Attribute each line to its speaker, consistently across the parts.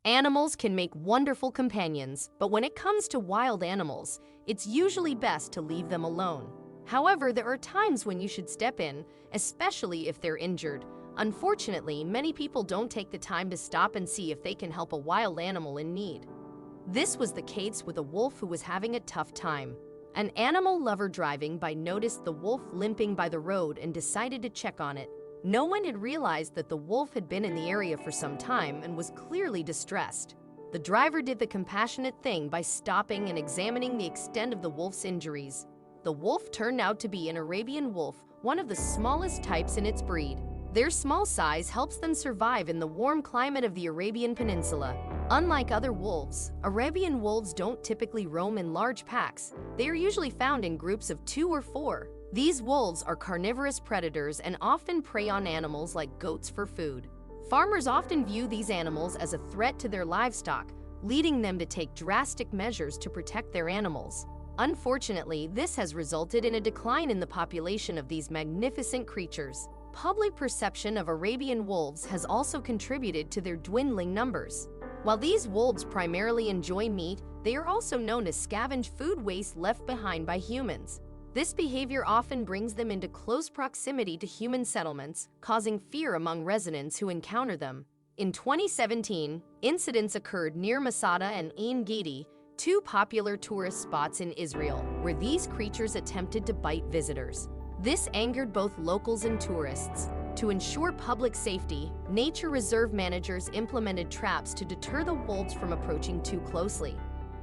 Speaker 1: Animals can make wonderful companions, but when it comes to wild animals, it's usually best to leave them alone. However, there are times when you should step in, especially if they're injured. Unfortunately, many people don't take the time to stop and see if they can help a wild animal in need. This was the case with a wolf who was having a tough time. An animal lover driving by noticed the wolf limping by the road and decided to check on it. No one had realized that the wolf had been in the area for some time and was clearly distressed. The driver did the compassionate thing by stopping and examining the extent of the wolf's injuries. The wolf turned out to be an Arabian wolf, one of the smallest types in its breed. Their small size helps them survive in the warm climate of the Arabian Peninsula. Unlike other wolves, Arabian wolves don't typically roam in large packs. They are usually found in groups of 2 or 4. These wolves are carnivorous predators and often prey on animals like goats for food. Farmers often view these animals as a threat to their livestock, leading them to take drastic measures to protect their animals. Unfortunately, this has resulted in a decline in the population of these magnificent creatures. Public perception of Arabian wolves has also contributed to their dwindling numbers. While these wolves primarily enjoy meat, they are also known to scavenge food waste left behind by humans. This behavior often brings them into close proximity to human settlements, causing fear among residents who encounter them. In 2017, incidents occurred near Masada and Ein Gedi, 2 popular tourist spots in Israel, where these creatures attempted to bite visitors. This angered both locals and tourists. To ensure public safety, nature reserve managers implemented traps to deter the wolves from approaching too closely.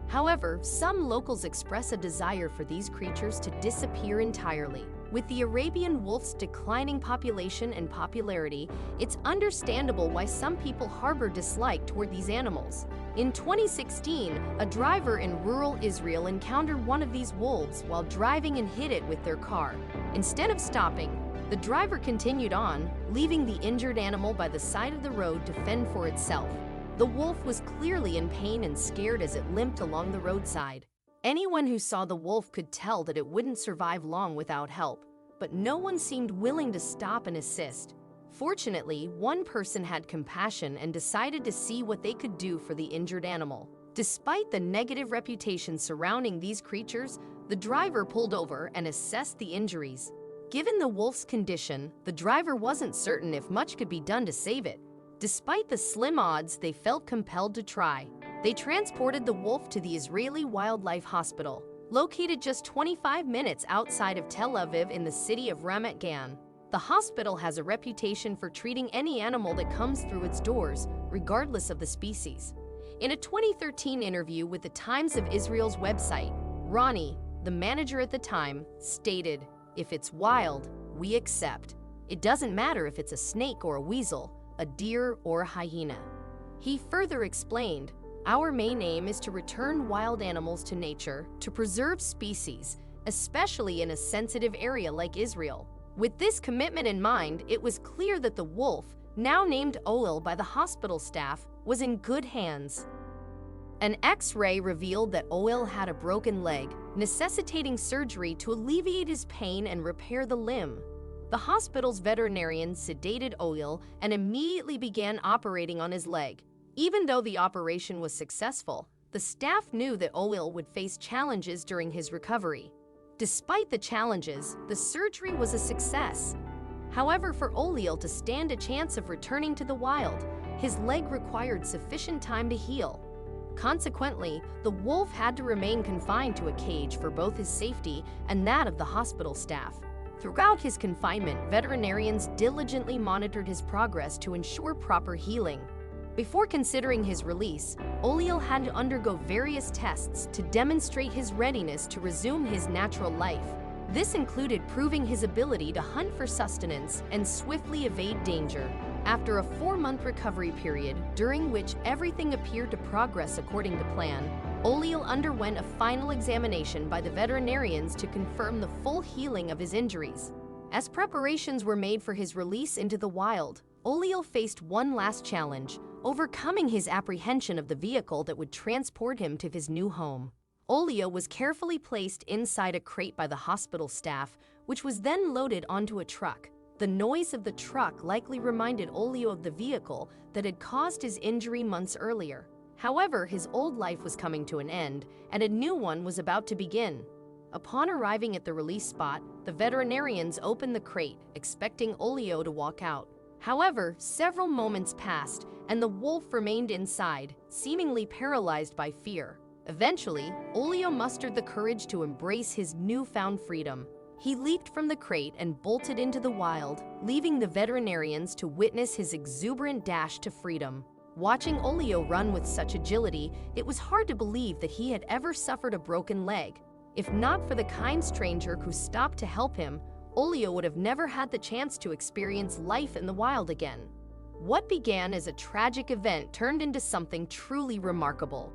Speaker 1: However, some locals express a desire for these creatures to disappear entirely. With the Arabian wolf's declining population and popularity, it's understandable why some people harbor dislike toward these animals. In 2016, a driver in rural Israel encountered one of these wolves while driving and hit it with their car. Instead of stopping, the driver continued on, leaving the injured animal by the side of the road to fend for itself. The wolf was clearly in pain and scared as it limped along the roadside. Anyone who saw the wolf could tell that it wouldn't survive long without help, but no one seemed willing to stop and assist. Fortunately, one person had compassion and decided to see what they could do for the injured animal. Despite the negative reputation surrounding these creatures, the driver pulled over and assessed the injuries. Given the wolf's condition, the driver wasn't certain if much could be done to save it. Despite the slim odds, they felt compelled to try. They transported the wolf to the Israeli Wildlife Hospital, located just 25 minutes outside of Tel Aviv in the city of Ramat Gan. The hospital has a reputation for treating any animal that comes through its doors, regardless of the species. In a 2013 interview with the Times of Israel's website, Ronnie, the manager at the time, stated, "If it's wild, we accept. It doesn't matter if it's a snake or a weasel, a deer or a hyena." He further explained, "Our main aim is to return wild animals to nature, to preserve species, especially in a sensitive area like Israel." With this commitment in mind, it was clear that the wolf, now named Oel by the hospital staff, was in good hands. An X-ray revealed that Oel had a broken leg, necessitating surgery to alleviate his pain and repair the limb. The hospital's veterinarian sedated Oel and immediately began operating on his leg. Even though the operation was successful, the staff knew that Oel would face challenges during his recovery. Despite the challenges, the surgery was a success. However, for Oel to stand a chance of returning to the wild, his leg required sufficient time to heal. Consequently, the wolf had to remain confined to a cage for both his safety and that of the hospital staff. Throughout his confinement, veterinarians diligently monitored his progress to ensure proper healing. Before considering his release, Oel had to undergo various tests to demonstrate his readiness to resume his natural life. This included proving his ability to hunt for sustenance and swiftly evade danger. After a 4-month recovery period, during which everything appeared to progress according to plan, Oel underwent a final examination by the veterinarians to confirm the full healing of his injuries. As preparations were made for his release into the wild, Oel faced one last challenge: overcoming his apprehension of the vehicle that would transport him to his new home. Oel was carefully placed inside a crate by the hospital staff, which was then loaded onto a truck. The noise of the truck likely reminded Olio of the vehicle that had caused his injury months earlier. However, his old life was coming to an end, and a new one was about to begin. Upon arriving at the release spot, the veterinarians opened the crate, expecting Olio to walk out. However, several moments passed, and the wolf remained inside, seemingly paralyzed by fear. Eventually, Olio mustered the courage to embrace his newfound freedom. He leaped from the crate and bolted into the wild, leaving the veterinarians to witness his exuberant dash to freedom. Watching Olio run with such agility, it was hard to believe that he had ever suffered a broken leg. If not for the kind stranger who stopped to help him, Olio would have never had the chance to experience life in the wild again. What began as a tragic event turned into something truly remarkable.